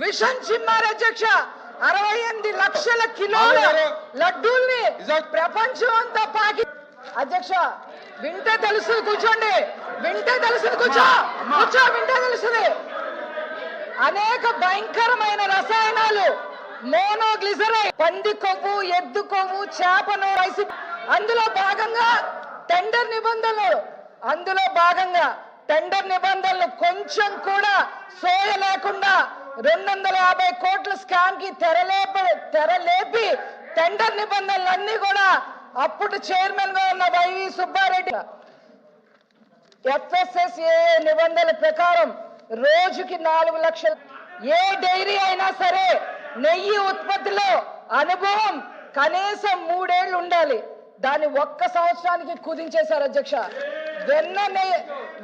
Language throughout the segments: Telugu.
విషం చిమ్మారు అధ్యక్ష. 68 లక్షల కిలోల లడ్డూల్ని ప్రపంచం అంతా పాకి. అధ్యక్ష వింటే తెలుస్తుంది, కూర్చోండి, వింటే తెలుస్తుంది, కూర్చో వింటే తెలుస్తుంది. అనేక భయంకరమైన రసాయనాలు, మోనోగ్లిజరైడ్, పంది కొవ్వు, ఎద్దు కొవ్వు, చేపను రైసి, అందులో భాగంగా టెండర్ నిబంధనలు కొంచెం కూడా సోయ లేకుండా 250 కోట్ల స్కామ్ కి తెరలేపి టెండర్ నిబంధనలన్నీ కూడా అప్పుడు చైర్మన్ గా ఉన్న వైవి సుబ్బారెడ్డి FSSAI నిబంధనల ప్రకారం రోజుకి 4 లక్షలు. ఏ డైరీ అయినా సరే నెయ్యి ఉత్పత్తిలో అనుభవం కనీసం 3 ఏళ్లు ఉండాలి. దాన్ని 1 సంవత్సరానికి కుదించేశారు అధ్యక్ష.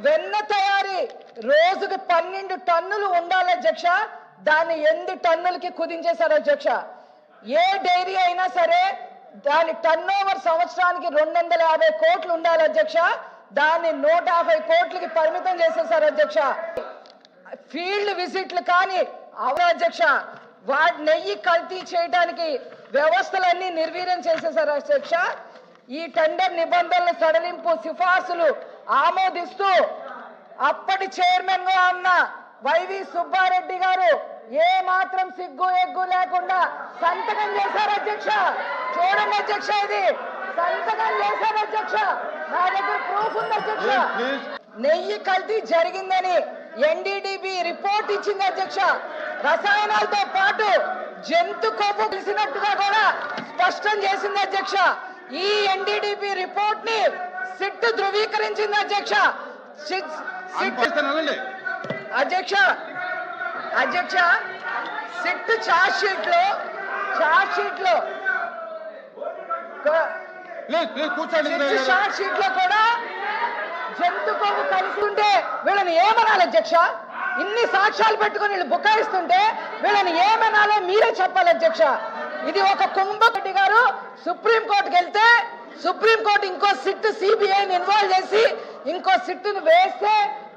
వెన్న తయారీ రోజుకి 12 టన్నులు ఉండాలి అధ్యక్ష. దాన్ని 8 టన్నులకి కుదించేశారు అధ్యక్ష. ఏ డైరీ అయినా సరే దాని టర్న్ ఓవర్ సంవత్సరానికి 250 కోట్లు ఉండాలి అధ్యక్ష. దాన్ని 150 కోట్లకి పరిమితం చేసేశారు అధ్యక్ష. ఫీల్డ్ విజిట్లు కానీ అధ్యక్ష, వాటి నెయ్యి కల్తీ చేయడానికి వ్యవస్థలన్నీ నిర్వీర్యం చేసేశారు అధ్యక్ష. ఈ టెండర్ నిబంధనల సడలింపు సిఫార్సులు ఆమోదిస్తూ అప్పటి చైర్మన్ గా ఉన్న వైవి సుబ్బారెడ్డి గారు ఏ మాత్రం సిగ్గు ఎగ్గు లేకుండా సంతకం చేశారు అధ్యక్ష. చూడండి అధ్యక్ష, ఇది సంతకం చేశారు అధ్యక్ష. నా దగ్గర ప్రూఫ్ ఉంది అధ్యక్ష. నెయ్యి కల్తీ జరిగిందని NDDB రిపోర్ట్ ఇచ్చింది అధ్యక్ష. రసాయనాలతో పాటు జంతు కొవ్వు కలిసినట్టుగా కూడా స్పష్టం చేసింది అధ్యక్ష. ఈ NDDB రిపోర్ట్ ని సిట్ ధృవీకరించింది అధ్యక్ష. అధ్యక్ష సిట్ ఛార్జ్ షీట్ లో కూడా జంతు కొవ్వు కలిసి ఉంటే వీళ్ళని ఏమనాలి అధ్యక్ష? ఇన్ని సాక్ష్యాలు పెట్టుకుని వీళ్ళు బుకాయిస్తుంటే వీళ్ళని ఏమనాలో మీరే చెప్పాలి అధ్యక్ష. ఇది ఒక కుంభరెడ్డి గారు సుప్రీంకోర్టుకి వెళ్తే సుప్రీంకోర్టు ఇంకో సిట్ CBIని ఇన్వాల్వ్ చేసి ఇంకో సిట్ను వేస్తే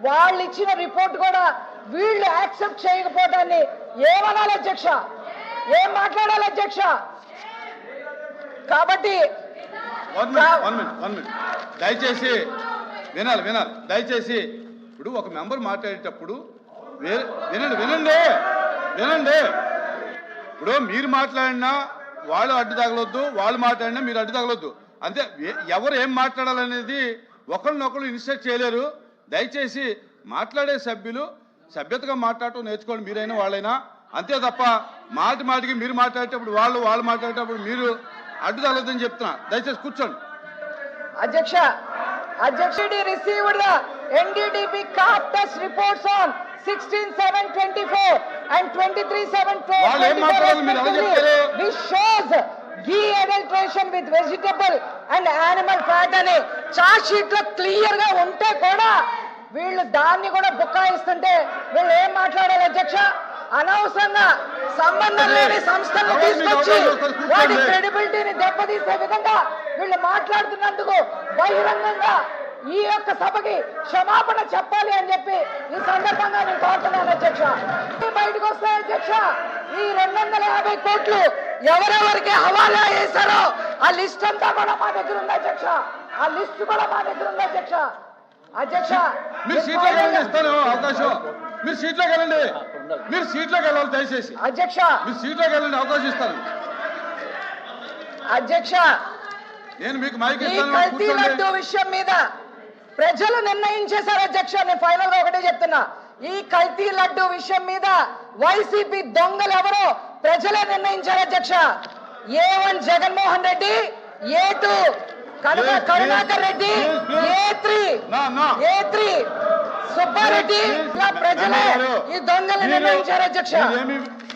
వాళ్ళు ఇచ్చిన రిపోర్ట్ కూడా వీళ్ళు యాక్సెప్ట్ చేయకపోవడాన్ని ఏమనాలి అధ్యక్ష? ఏం మాట్లాడాలి అధ్యక్ష? కాబట్టి దయచేసి వినాలి. దయచేసి ఇప్పుడు ఒక మెంబర్ మాట్లాడేటప్పుడు వినండి. ఇప్పుడు మీరు మాట్లాడినా వాళ్ళు అడ్డు తగలొద్దు, వాళ్ళు మాట్లాడినా మీరు అడ్డు తగలొద్దు. అంతే. ఎవరు ఏం మాట్లాడాలనేది ఒకరినొకరు ఇన్స్ట్రక్ట్ చేయలేరు. దయచేసి మాట్లాడే సభ్యులు సభ్యతగా మాట్లాడటం నేర్చుకోండి, మీరైనా వాళ్ళైనా. అంతే తప్ప మాటికి మీరు మాట్లాడేటప్పుడు వాళ్ళు మాట్లాడేటప్పుడు మీరు అడ్డు తగలొద్దని చెప్తున్నా. దయచేసి కూర్చోండి. అధ్యక్ష received the NDDB CARB test reports on 16/7/24 and 23/7/24 which shows ghee adulteration with vegetable and animal fat అని చార్జ్ షీట్ లో క్లియర్ గా ఉంటే కూడా వీళ్ళు దాన్ని కూడా బుకాయిస్తుంటే వీళ్ళు ఏం మాట్లాడాలి అధ్యక్ష? అనవసరంగా సంబంధం లేని సంస్థలను తీసుకొచ్చి వాటి క్రెడిబిలిటీని దెబ్బతీసే విధంగా వీళ్ళు మాట్లాడుతున్నందుకు బహిరంగంగా ఈ యొక్క సభకి క్షమాపణ చెప్పాలి అని చెప్పి ఈ సందర్భంగా నేను కోరుతున్నాను అధ్యక్ష. బయటకు వస్తాయి అధ్యక్ష. ఈ 250 కోట్లు ఎవరెవరికి హవాలా చేశారో ఆ లిస్ట్ అంతా కూడా మా దగ్గర ఉంది అధ్యక్ష. ఆ లిస్ట్ కూడా మా దగ్గర ఉంది అధ్యక్ష. మీరు సీట్లోకి వెళ్ళండి, ఇస్తాను అవకాశం. మీరు సీట్లోకి వెళ్ళండి, దయచేసి అధ్యక్ష. మీరు సీట్లోకి వెళ్ళండి, అవకాశం ఇస్తాను అధ్యక్ష. నేను మీకు మైక్ కల్తీ లడ్డు విషయం మీద ప్రజలు నిర్ణయించేశారు అధ్యక్ష. నేను ఫైనల్ గా ఒకటే చెప్తున్నా, ఈ కల్తీ లడ్డు విషయం మీద వైసీపీ దొంగలు ఎవరో ప్రజలే నిర్ణయించారు అధ్యక్ష. A1 Jaganmohan Reddy, A2 Karunakar Reddy, A3 Subbareddy, ప్రజలే ఈ దొంగలు నిర్ణయించారు అధ్యక్ష.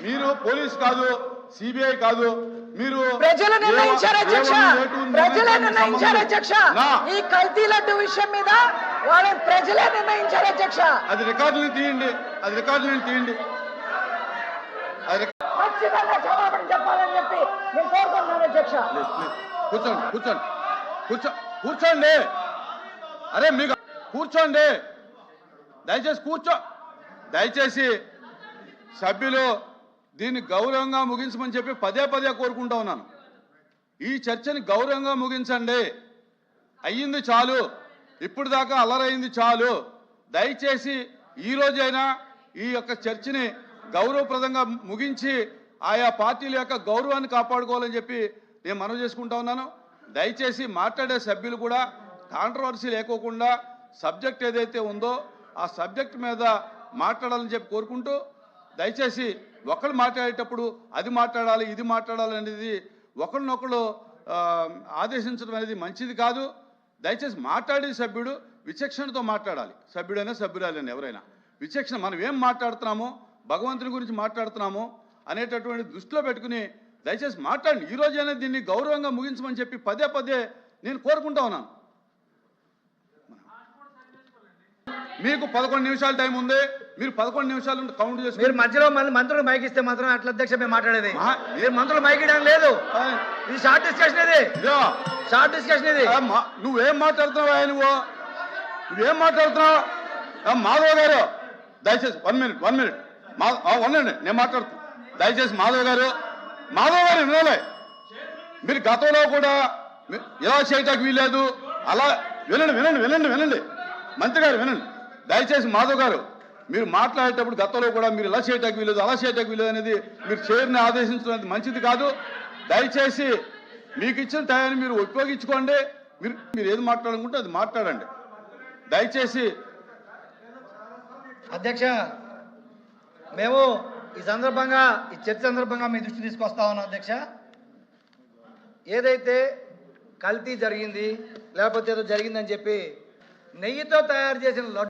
మీరు పోలీస్ కాదు, CBI కాదు, మీరు ప్రజలు నిర్ణయించారు అధ్యక్ష. ఈ కల్తీ లడ్డు విషయం మీద వాళ్ళని ప్రజలే నిర్ణయించారు అధ్యక్ష. అది రికార్డులను తీయండి. ఖచ్చితంగా క్షమాపణ చెప్పాలని చెప్పి నేను కోరుకుంటున్నాను అధ్యక్ష. కూర్చోండి. అరే మీకు కూర్చోండి, దయచేసి సభ్యులు దీన్ని గౌరవంగా ముగించమని చెప్పి పదే పదే కోరుకుంటా ఉన్నాను. ఈ చర్చని గౌరవంగా ముగించండి. అయ్యింది చాలు, ఇప్పుడు దాకా అల్లరైంది చాలు. దయచేసి ఈ రోజైనా ఈ యొక్క చర్చని గౌరవప్రదంగా ముగించి ఆయా పార్టీల యొక్క గౌరవాన్ని కాపాడుకోవాలని చెప్పి నేను మనవి చేసుకుంటా ఉన్నాను. దయచేసి మాట్లాడే సభ్యులు కూడా కాంట్రవర్సీ లేకోకుండా సబ్జెక్ట్ ఏదైతే ఉందో ఆ సబ్జెక్ట్ మీద మాట్లాడాలని చెప్పి కోరుకుంటూ, దయచేసి ఒకళ్ళు మాట్లాడేటప్పుడు అది మాట్లాడాలి ఇది మాట్లాడాలి అనేది ఒకరినొకరు ఆదేశించడం అనేది మంచిది కాదు. దయచేసి మాట్లాడే సభ్యుడు విచక్షణతో మాట్లాడాలి. సభ్యుడైనా సభ్యురాలైనా ఎవరైనా విచక్షణ, మనం ఏం మాట్లాడుతున్నామో భగవంతుని గురించి మాట్లాడుతున్నామో అనేటటువంటి దృష్టిలో పెట్టుకుని దయచేసి మాట్లాడండి. ఈ రోజైనా దీన్ని గౌరవంగా ముగించమని చెప్పి పదే పదే నేను కోరుకుంటా ఉన్నాను. మీకు 11 నిమిషాల టైం ఉంది, మీరు 11 నిమిషాలు కౌంట్ చేసి మీరు మధ్యలో మళ్ళీ మంత్రులు మైక్ ఇస్తే మాత్రం అట్లా అధ్యక్ష మేము మాట్లాడేది. మీరు మంత్రులు మైక్ ఇవ్వడం లేదు, ఇది షార్ట్ డిస్కషన్. ఇది షార్ట్ డిస్కషన్. ఇది నువ్వేం మాట్లాడుతున్నావా? నువ్వేం మాట్లాడుతున్నావు? మాధవ్ గారు దయచేసి 1 మినిట్ వనండి, నేను మాట్లాడుతున్నా. దయచేసి మాధవ్ గారు వినాలి. మీరు గతంలో కూడా ఇలా చేయటానికి వీలేదు. అలా వినండి మంత్రి గారు వినండి. దయచేసి మాధవ్ గారు మీరు మాట్లాడేటప్పుడు గతంలో కూడా మీరు ఇలా చేయటానికి వీలేదు అలా చేయటానికి వీలేదు అనేది మీరు చైర్ని ఆదేశించడం అనేది మంచిది కాదు. దయచేసి మీకు ఇచ్చిన టయాన్ని మీరు ఉపయోగించుకోండి. మీరు ఏది మాట్లాడాలనుకుంటే అది మాట్లాడండి. దయచేసి అధ్యక్ష, మేము ఈ సందర్భంగా ఈ చర్చ సందర్భంగా మీ దృష్టి తీసుకొస్తా ఉన్నాం అధ్యక్ష. ఏదైతే కల్తీ జరిగింది లేకపోతే ఏదో జరిగిందని చెప్పి నెయ్యితో తయారు చేసిన లడ్డు